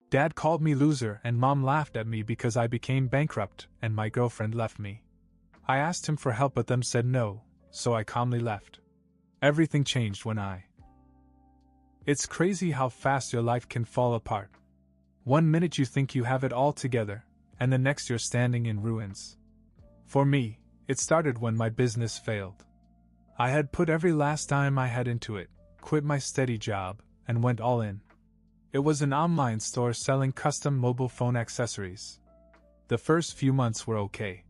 Dad called me loser and Mom laughed at me because I became bankrupt and my girlfriend left me. I asked him for help but them said no, so I calmly left. Everything changed when It's crazy how fast your life can fall apart. One minute you think you have it all together, and the next you're standing in ruins. For me, it started when my business failed. I had put every last dime I had into it, quit my steady job, and went all in. It was an online store selling custom mobile phone accessories. The first few months were okay.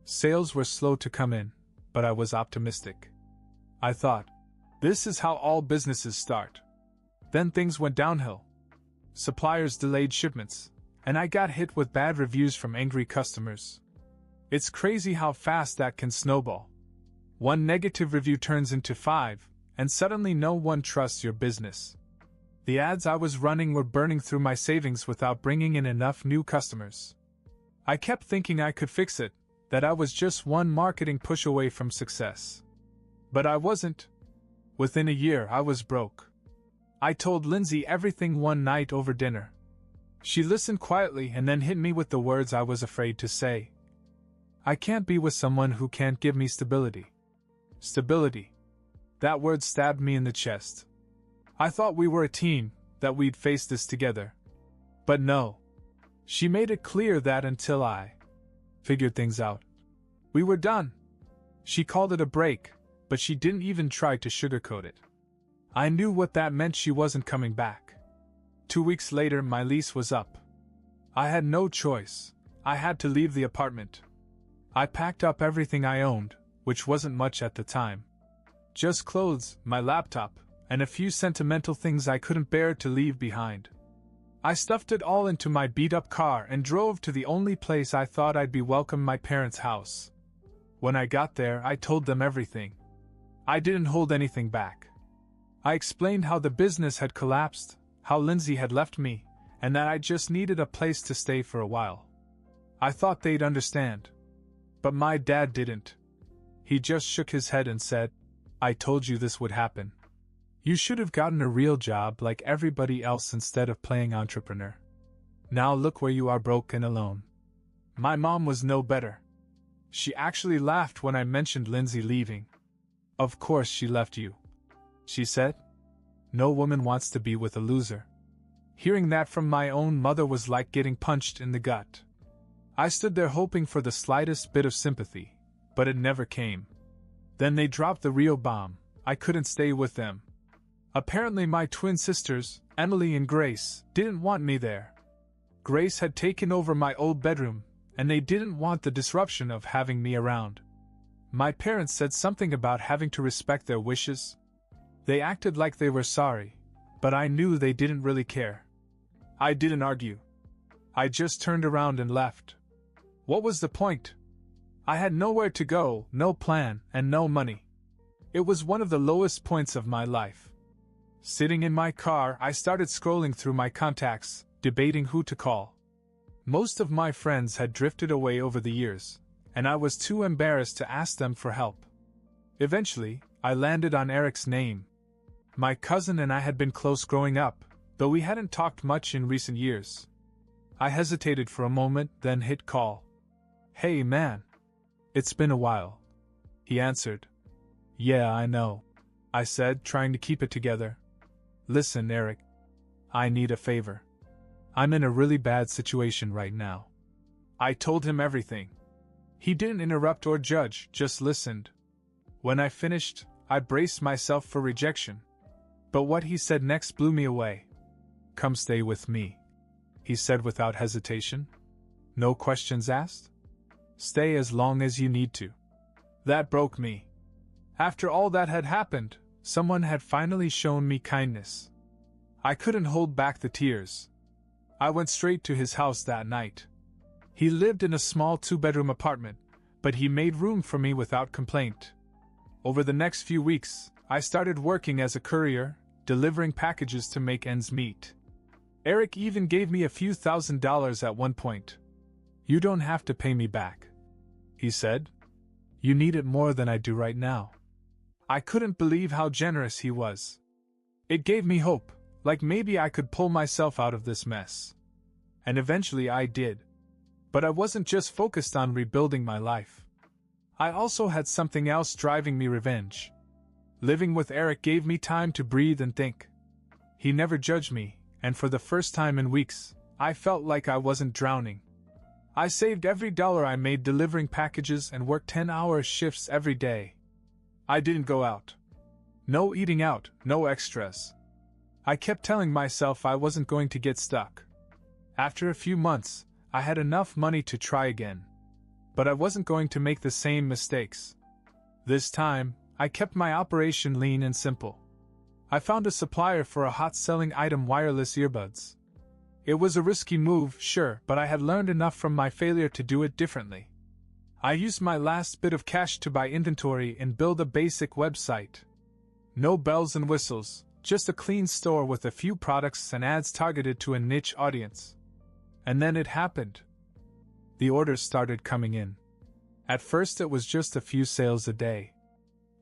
Sales were slow to come in, but I was optimistic. I thought, this is how all businesses start. Then things went downhill. Suppliers delayed shipments, and I got hit with bad reviews from angry customers. It's crazy how fast that can snowball. One negative review turns into 5, and suddenly no one trusts your business. The ads I was running were burning through my savings without bringing in enough new customers. I kept thinking I could fix it, that I was just one marketing push away from success. But I wasn't. Within a year, I was broke. I told Lindsay everything one night over dinner. She listened quietly and then hit me with the words I was afraid to say. I can't be with someone who can't give me stability. Stability. That word stabbed me in the chest. I thought we were a team, that we'd face this together. But no. She made it clear that until I figured things out, we were done. She called it a break, but she didn't even try to sugarcoat it. I knew what that meant. She wasn't coming back. 2 weeks later, my lease was up. I had no choice. I had to leave the apartment. I packed up everything I owned, which wasn't much at the time. Just clothes, my laptop, and a few sentimental things I couldn't bear to leave behind. I stuffed it all into my beat-up car and drove to the only place I thought I'd be welcome, my parents' house. When I got there, I told them everything. I didn't hold anything back. I explained how the business had collapsed, how Lindsay had left me, and that I just needed a place to stay for a while. I thought they'd understand. But my dad didn't. He just shook his head and said, I told you this would happen. You should have gotten a real job like everybody else instead of playing entrepreneur. Now look where you are, broke and alone. My mom was no better. She actually laughed when I mentioned Lindsay leaving. Of course she left you, she said. No woman wants to be with a loser. Hearing that from my own mother was like getting punched in the gut. I stood there hoping for the slightest bit of sympathy, but it never came. Then they dropped the real bomb. I couldn't stay with them. Apparently my twin sisters, Emily and Grace, didn't want me there. Grace had taken over my old bedroom, and they didn't want the disruption of having me around. My parents said something about having to respect their wishes. They acted like they were sorry, but I knew they didn't really care. I didn't argue. I just turned around and left. What was the point? I had nowhere to go, no plan, and no money. It was one of the lowest points of my life. Sitting in my car, I started scrolling through my contacts, debating who to call. Most of my friends had drifted away over the years, and I was too embarrassed to ask them for help. Eventually, I landed on Eric's name. My cousin and I had been close growing up, though we hadn't talked much in recent years. I hesitated for a moment, then hit call. Hey man. It's been a while. He answered. Yeah, I know, I said, trying to keep it together. Listen, Eric. I need a favor. I'm in a really bad situation right now. I told him everything. He didn't interrupt or judge, just listened. When I finished, I braced myself for rejection. But what he said next blew me away. Come stay with me, he said without hesitation. No questions asked? Stay as long as you need to. That broke me. After all that had happened, someone had finally shown me kindness. I couldn't hold back the tears. I went straight to his house that night. He lived in a small 2-bedroom apartment, but he made room for me without complaint. Over the next few weeks, I started working as a courier, delivering packages to make ends meet. Eric even gave me a few $1,000s at one point. You don't have to pay me back, he said. You need it more than I do right now. I couldn't believe how generous he was. It gave me hope, like maybe I could pull myself out of this mess. And eventually I did. But I wasn't just focused on rebuilding my life. I also had something else driving me: revenge. Living with Eric gave me time to breathe and think. He never judged me, and for the first time in weeks, I felt like I wasn't drowning. I saved every dollar I made delivering packages and worked 10-hour shifts every day. I didn't go out. No eating out, no extras. I kept telling myself I wasn't going to get stuck. After a few months, I had enough money to try again. But I wasn't going to make the same mistakes. This time, I kept my operation lean and simple. I found a supplier for a hot-selling item: wireless earbuds. It was a risky move, sure, but I had learned enough from my failure to do it differently. I used my last bit of cash to buy inventory and build a basic website. No bells and whistles, just a clean store with a few products and ads targeted to a niche audience. And then it happened. The orders started coming in. At first it was just a few sales a day.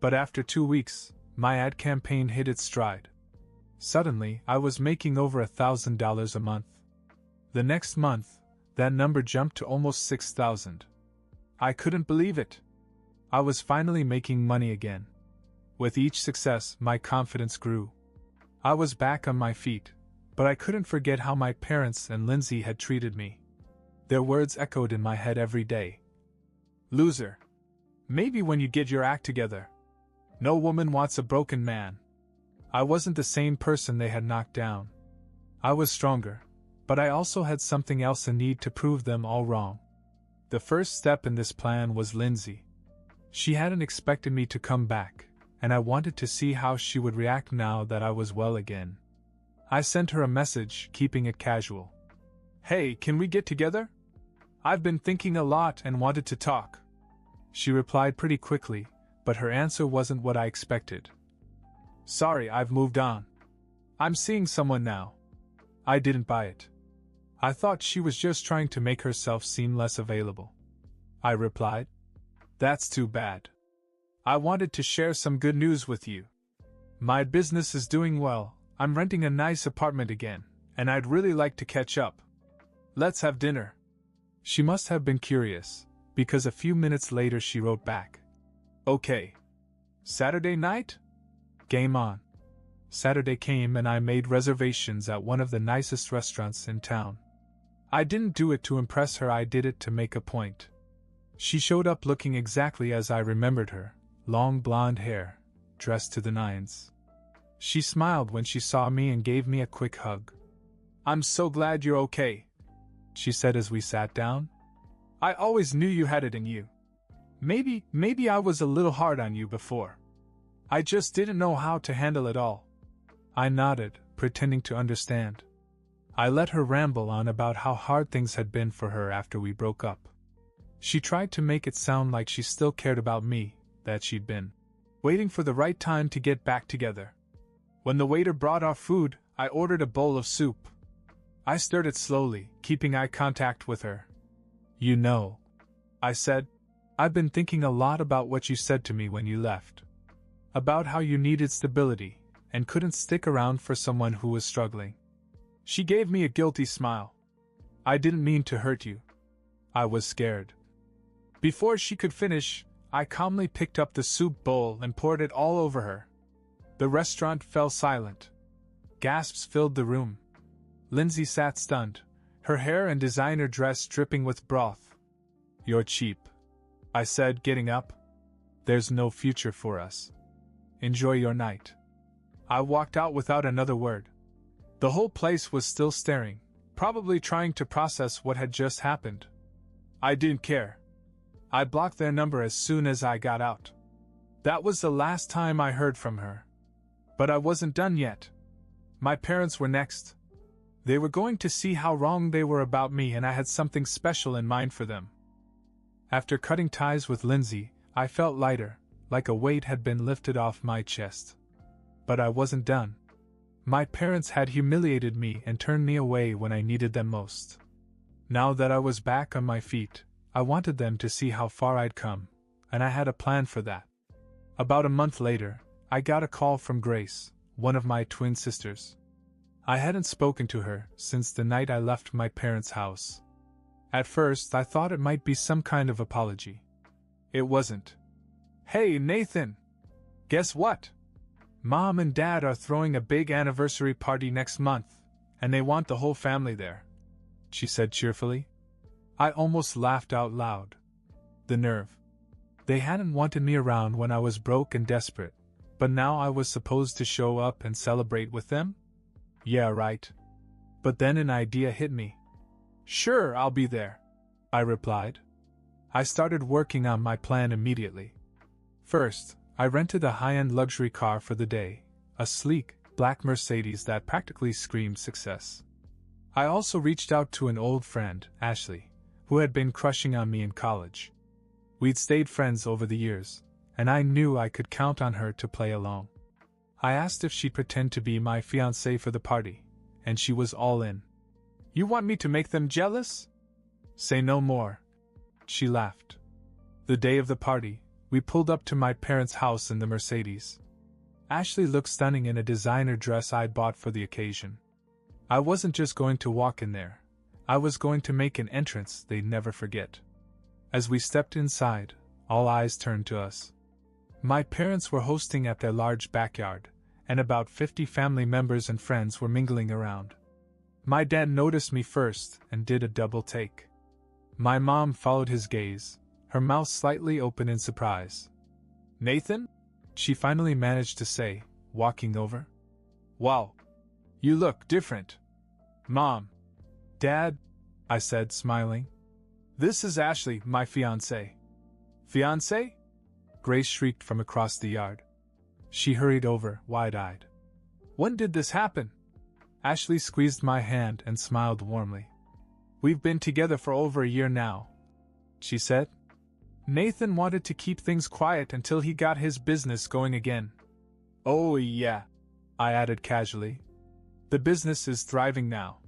But after 2 weeks, my ad campaign hit its stride. Suddenly, I was making over $1,000 a month. The next month, that number jumped to almost $6,000. I couldn't believe it. I was finally making money again. With each success, my confidence grew. I was back on my feet, but I couldn't forget how my parents and Lindsay had treated me. Their words echoed in my head every day. "Loser. Maybe when you get your act together. No woman wants a broken man." I wasn't the same person they had knocked down. I was stronger, but I also had something else: a need to prove them all wrong. The first step in this plan was Lindsay. She hadn't expected me to come back, and I wanted to see how she would react now that I was well again. I sent her a message, keeping it casual. "Hey, can we get together? I've been thinking a lot and wanted to talk." She replied pretty quickly, but her answer wasn't what I expected. "Sorry, I've moved on. I'm seeing someone now." I didn't buy it. I thought she was just trying to make herself seem less available. I replied, "That's too bad. I wanted to share some good news with you. My business is doing well, I'm renting a nice apartment again, and I'd really like to catch up. Let's have dinner." She must have been curious, because a few minutes later she wrote back, "Okay. Saturday night? Game on." Saturday came and I made reservations at one of the nicest restaurants in town. I didn't do it to impress her, I did it to make a point. She showed up looking exactly as I remembered her, long blonde hair, dressed to the nines. She smiled when she saw me and gave me a quick hug. "I'm so glad you're okay," she said as we sat down. "I always knew you had it in you. Maybe I was a little hard on you before. I just didn't know how to handle it all." I nodded, pretending to understand. I let her ramble on about how hard things had been for her after we broke up. She tried to make it sound like she still cared about me, that she'd been waiting for the right time to get back together. When the waiter brought our food, I ordered a bowl of soup. I stirred it slowly, keeping eye contact with her. "You know," I said, "I've been thinking a lot about what you said to me when you left. About how you needed stability, and couldn't stick around for someone who was struggling." She gave me a guilty smile. "I didn't mean to hurt you. I was scared." Before she could finish, I calmly picked up the soup bowl and poured it all over her. The restaurant fell silent. Gasps filled the room. Lindsay sat stunned, her hair and designer dress dripping with broth. "You're cheap," I said, getting up. "There's no future for us. Enjoy your night." I walked out without another word. The whole place was still staring, probably trying to process what had just happened. I didn't care. I blocked their number as soon as I got out. That was the last time I heard from her. But I wasn't done yet. My parents were next. They were going to see how wrong they were about me, and I had something special in mind for them. After cutting ties with Lindsay, I felt lighter, like a weight had been lifted off my chest. But I wasn't done. My parents had humiliated me and turned me away when I needed them most. Now that I was back on my feet, I wanted them to see how far I'd come, and I had a plan for that. About a month later, I got a call from Grace, one of my twin sisters. I hadn't spoken to her since the night I left my parents' house. At first, I thought it might be some kind of apology. It wasn't. "Hey, Nathan! Guess what? Mom and Dad are throwing a big anniversary party next month, and they want the whole family there," she said cheerfully. I almost laughed out loud. The nerve. They hadn't wanted me around when I was broke and desperate, but now I was supposed to show up and celebrate with them? Yeah, right. But then an idea hit me. "Sure, I'll be there," I replied. I started working on my plan immediately. First, I rented a high-end luxury car for the day, a sleek, black Mercedes that practically screamed success. I also reached out to an old friend, Ashley, who had been crushing on me in college. We'd stayed friends over the years, and I knew I could count on her to play along. I asked if she'd pretend to be my fiancée for the party, and she was all in. "You want me to make them jealous?" "Say no more," she laughed. The day of the party, we pulled up to my parents' house in the Mercedes. Ashley looked stunning in a designer dress I'd bought for the occasion. I wasn't just going to walk in there. I was going to make an entrance they'd never forget. As we stepped inside, all eyes turned to us. My parents were hosting at their large backyard, and about 50 family members and friends were mingling around. My dad noticed me first and did a double take. My mom followed his gaze, her mouth slightly open in surprise. "Nathan?" she finally managed to say, walking over. "Wow. You look different." "Mom." "Dad," I said, smiling. "This is Ashley, my fiancée." "Fiancée?" Grace shrieked from across the yard. She hurried over, wide-eyed. "When did this happen?" Ashley squeezed my hand and smiled warmly. "We've been together for over a year now," she said. "Nathan wanted to keep things quiet until he got his business going again." "Oh yeah," I added casually. "The business is thriving now.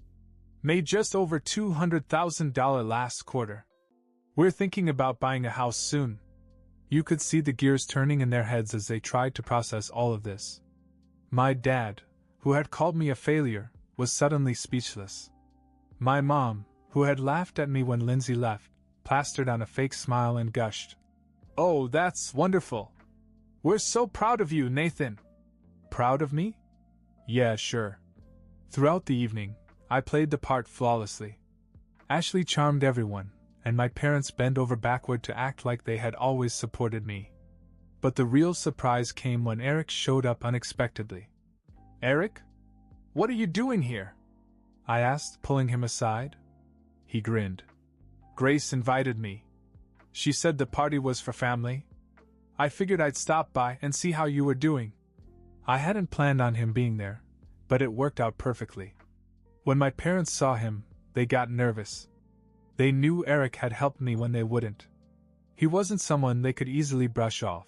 Made just over $200,000 last quarter. We're thinking about buying a house soon." You could see the gears turning in their heads as they tried to process all of this. My dad, who had called me a failure, was suddenly speechless. My mom, who had laughed at me when Lindsay left, plastered on a fake smile and gushed. "Oh, that's wonderful. We're so proud of you, Nathan." "Proud of me?" "Yeah, sure." Throughout the evening, I played the part flawlessly. Ashley charmed everyone, and my parents bent over backward to act like they had always supported me. But the real surprise came when Eric showed up unexpectedly. "Eric? What are you doing here?" I asked, pulling him aside. He grinned. "Grace invited me. She said the party was for family. I figured I'd stop by and see how you were doing." I hadn't planned on him being there, but it worked out perfectly. When my parents saw him, they got nervous. They knew Eric had helped me when they wouldn't. He wasn't someone they could easily brush off.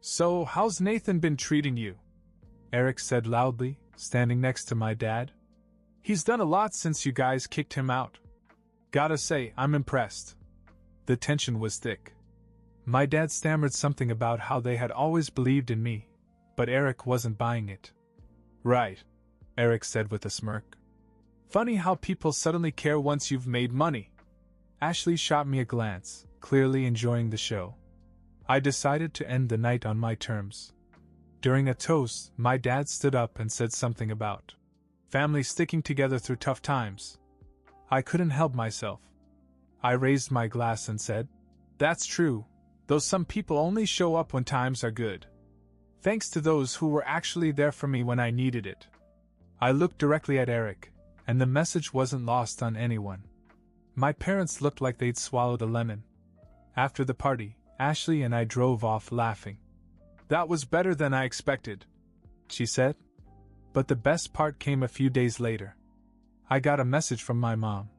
"So, how's Nathan been treating you?" Eric said loudly, standing next to my dad. "He's done a lot since you guys kicked him out. Gotta say, I'm impressed." The tension was thick. My dad stammered something about how they had always believed in me, but Eric wasn't buying it. "Right," Eric said with a smirk. "Funny how people suddenly care once you've made money." Ashley shot me a glance, clearly enjoying the show. I decided to end the night on my terms. During a toast, my dad stood up and said something about family sticking together through tough times. I couldn't help myself. I raised my glass and said, "That's true, though some people only show up when times are good. Thanks to those who were actually there for me when I needed it." I looked directly at Eric, and the message wasn't lost on anyone. My parents looked like they'd swallowed a lemon. After the party, Ashley and I drove off laughing. "That was better than I expected," she said. But the best part came a few days later. I got a message from my mom.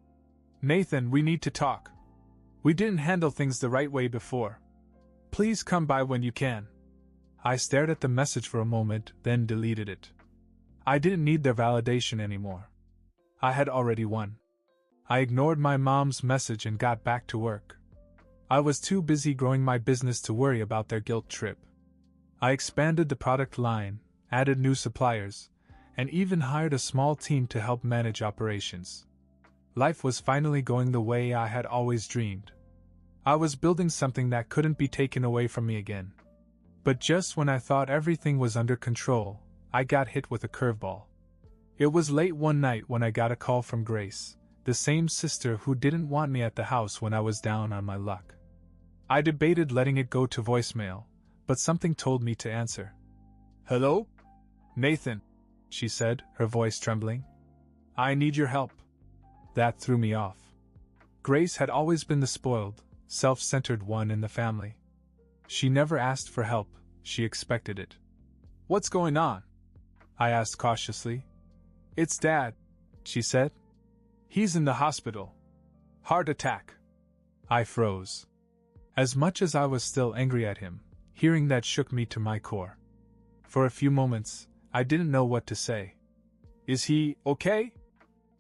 "Nathan, we need to talk. We didn't handle things the right way before. Please come by when you can." I stared at the message for a moment, then deleted it. I didn't need their validation anymore. I had already won. I ignored my mom's message and got back to work. I was too busy growing my business to worry about their guilt trip. I expanded the product line, added new suppliers, and even hired a small team to help manage operations. Life was finally going the way I had always dreamed. I was building something that couldn't be taken away from me again. But just when I thought everything was under control, I got hit with a curveball. It was late one night when I got a call from Grace, the same sister who didn't want me at the house when I was down on my luck. I debated letting it go to voicemail, but something told me to answer. "Hello? Nathan," she said, her voice trembling. "I need your help." That threw me off. Grace had always been the spoiled, self-centered one in the family. She never asked for help, she expected it. "What's going on?" I asked cautiously. "It's Dad," she said. "He's in the hospital. Heart attack." I froze. As much as I was still angry at him, hearing that shook me to my core. For a few moments, I didn't know what to say. "Is he okay?"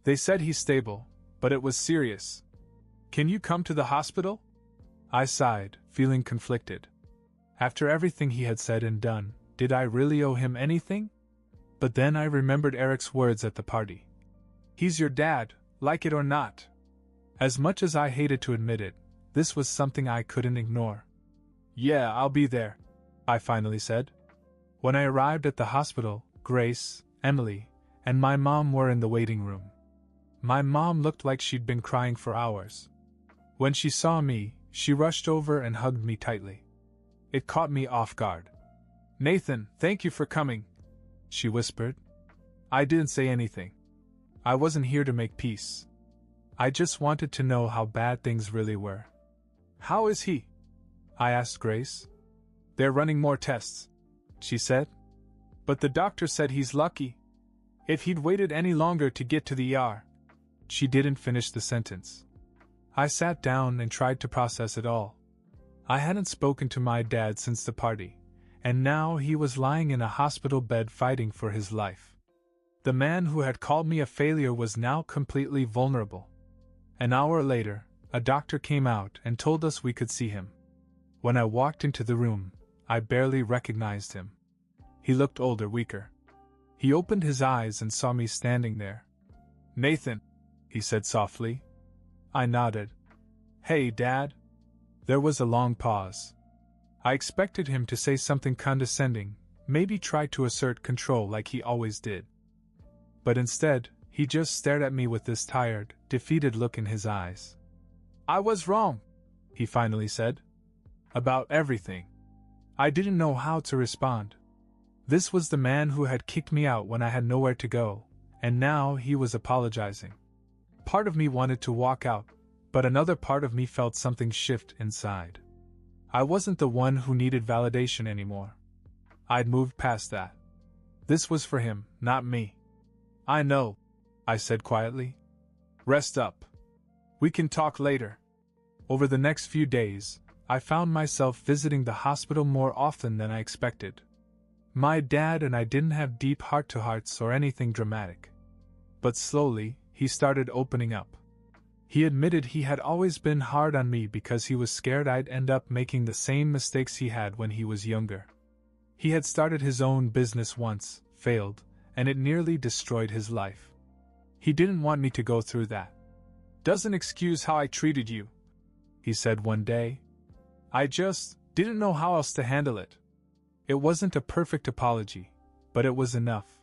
"They said he's stable, but it was serious. Can you come to the hospital?" I sighed, feeling conflicted. After everything he had said and done, did I really owe him anything? But then I remembered Eric's words at the party. "He's your dad, like it or not." As much as I hated to admit it, this was something I couldn't ignore. "Yeah, I'll be there," I finally said. When I arrived at the hospital, Grace, Emily, and my mom were in the waiting room. My mom looked like she'd been crying for hours. When she saw me, she rushed over and hugged me tightly. It caught me off guard. "Nathan, thank you for coming," she whispered. I didn't say anything. I wasn't here to make peace. I just wanted to know how bad things really were. "How is he?" I asked Grace. "They're running more tests," she said. "But the doctor said he's lucky. If he'd waited any longer to get to the ER." She didn't finish the sentence. I sat down and tried to process it all. I hadn't spoken to my dad since the party, and now he was lying in a hospital bed fighting for his life. The man who had called me a failure was now completely vulnerable. An hour later, a doctor came out and told us we could see him. When I walked into the room, I barely recognized him. He looked older, weaker. He opened his eyes and saw me standing there. "Nathan," he said softly. I nodded. "Hey, Dad." There was a long pause. I expected him to say something condescending, maybe try to assert control like he always did. But instead, he just stared at me with this tired, defeated look in his eyes. "I was wrong," he finally said. "About everything." I didn't know how to respond. This was the man who had kicked me out when I had nowhere to go, and now he was apologizing. Part of me wanted to walk out, but another part of me felt something shift inside. I wasn't the one who needed validation anymore. I'd moved past that. This was for him, not me. "I know," I said quietly. "Rest up. We can talk later." Over the next few days, I found myself visiting the hospital more often than I expected. My dad and I didn't have deep heart-to-hearts or anything dramatic. But slowly, he started opening up. He admitted he had always been hard on me because he was scared I'd end up making the same mistakes he had when he was younger. He had started his own business once, failed, and it nearly destroyed his life. He didn't want me to go through that. "Doesn't excuse how I treated you," he said one day. I just didn't know how else to handle it. It wasn't a perfect apology, but it was enough.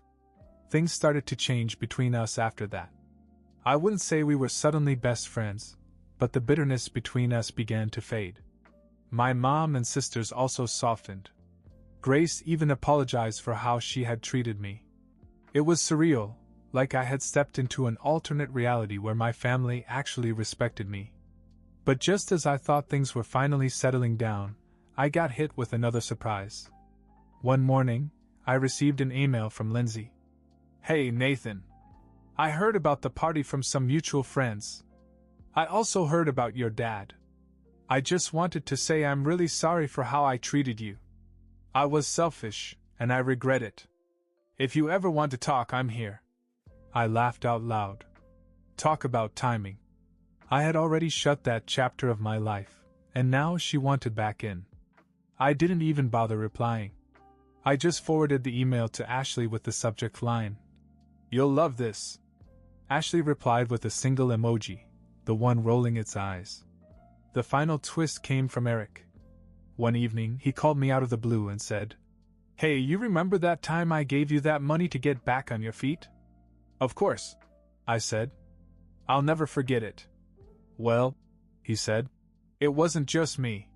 Things started to change between us after that. I wouldn't say we were suddenly best friends, but the bitterness between us began to fade. My mom and sisters also softened. Grace even apologized for how she had treated me. It was surreal, like I had stepped into an alternate reality where my family actually respected me. But just as I thought things were finally settling down, I got hit with another surprise. One morning, I received an email from Lindsay. "Hey, Nathan. I heard about the party from some mutual friends. I also heard about your dad. I just wanted to say I'm really sorry for how I treated you. I was selfish, and I regret it. If you ever want to talk, I'm here." I laughed out loud. Talk about timing. I had already shut that chapter of my life, and now she wanted back in. I didn't even bother replying. I just forwarded the email to Ashley with the subject line, You'll love this, Ashley replied with a single emoji, the one rolling its eyes. The final twist came from Eric. One evening, he called me out of the blue and said, "Hey, you remember that time I gave you that money to get back on your feet?" "Of course," I said. "I'll never forget it." "Well," he said, "it wasn't just me.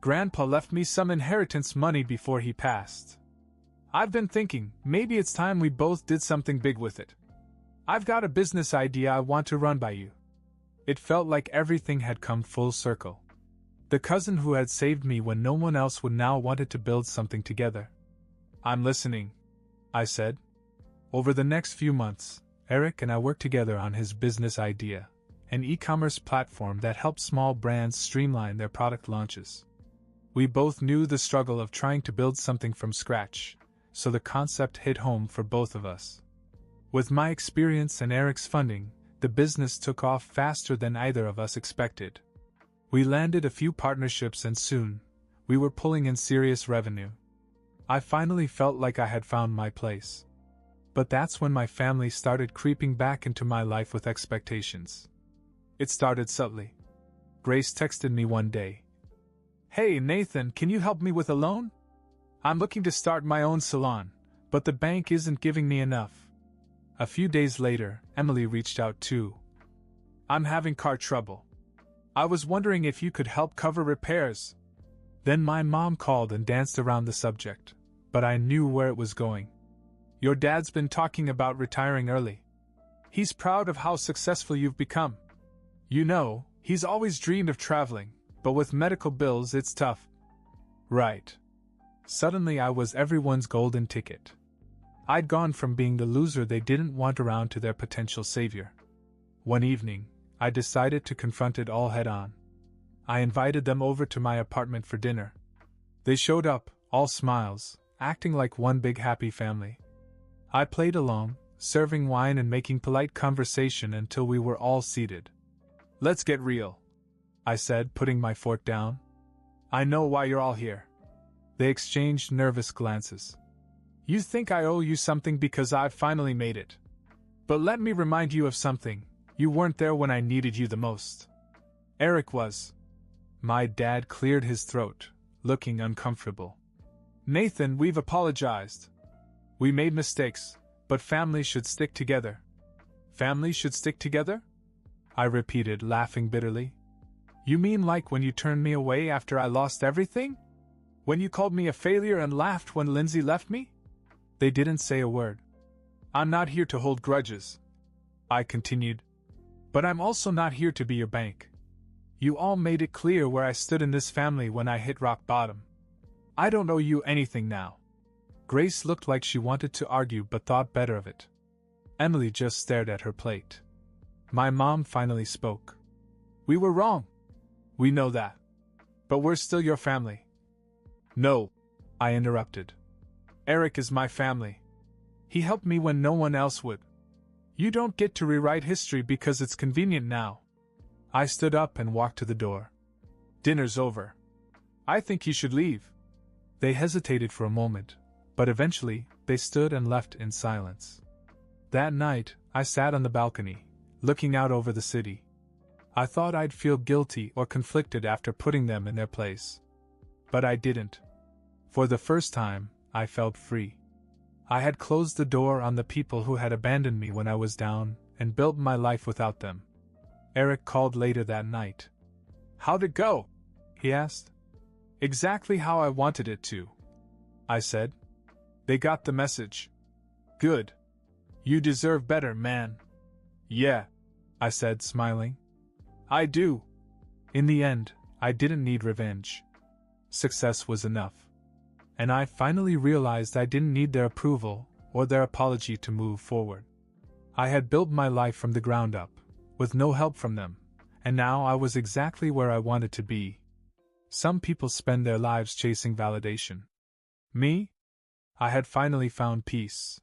Grandpa left me some inheritance money before he passed. I've been thinking, maybe it's time we both did something big with it. I've got a business idea I want to run by you." It felt like everything had come full circle. The cousin who had saved me when no one else would now wanted to build something together. "I'm listening," I said. Over the next few months, Eric and I worked together on his business idea, an e-commerce platform that helped small brands streamline their product launches. We both knew the struggle of trying to build something from scratch, so the concept hit home for both of us. With my experience and Eric's funding, the business took off faster than either of us expected. We landed a few partnerships and soon, we were pulling in serious revenue. I finally felt like I had found my place. But that's when my family started creeping back into my life with expectations. It started subtly. Grace texted me one day. "Hey Nathan, can you help me with a loan? I'm looking to start my own salon, but the bank isn't giving me enough." A few days later, Emily reached out too. "I'm having car trouble. I was wondering if you could help cover repairs." Then my mom called and danced around the subject, but I knew where it was going. "Your dad's been talking about retiring early. He's proud of how successful you've become. You know, he's always dreamed of traveling, but with medical bills it's tough." Right. Suddenly I was everyone's golden ticket. I'd gone from being the loser they didn't want around to their potential savior. One evening, I decided to confront it all head-on. I invited them over to my apartment for dinner. They showed up, all smiles, acting like one big happy family. I played along, serving wine and making polite conversation until we were all seated. "Let's get real," I said, putting my fork down. "I know why you're all here." They exchanged nervous glances. "You think I owe you something because I've finally made it. But let me remind you of something. You weren't there when I needed you the most. Eric was." My dad cleared his throat, looking uncomfortable. "Nathan, we've apologized. We made mistakes, but families should stick together." "Families should stick together?" I repeated, laughing bitterly. "You mean like when you turned me away after I lost everything? When you called me a failure and laughed when Lindsay left me?" They didn't say a word. "I'm not here to hold grudges," I continued. "But I'm also not here to be your bank. You all made it clear where I stood in this family when I hit rock bottom. I don't owe you anything now." Grace looked like she wanted to argue but thought better of it. Emily just stared at her plate. My mom finally spoke. "We were wrong. We know that. But we're still your family." "No," I interrupted. "Eric is my family. He helped me when no one else would. You don't get to rewrite history because it's convenient now." I stood up and walked to the door. "Dinner's over. I think you should leave." They hesitated for a moment, but eventually, they stood and left in silence. That night, I sat on the balcony, looking out over the city. I thought I'd feel guilty or conflicted after putting them in their place. But I didn't. For the first time, I felt free. I had closed the door on the people who had abandoned me when I was down, and built my life without them. Eric called later that night. "How'd it go?" he asked. "Exactly how I wanted it to," I said. "They got the message." "Good. You deserve better, man." "Yeah," I said, smiling. "I do." In the end, I didn't need revenge. Success was enough. And I finally realized I didn't need their approval or their apology to move forward. I had built my life from the ground up, with no help from them, and now I was exactly where I wanted to be. Some people spend their lives chasing validation. Me? I had finally found peace.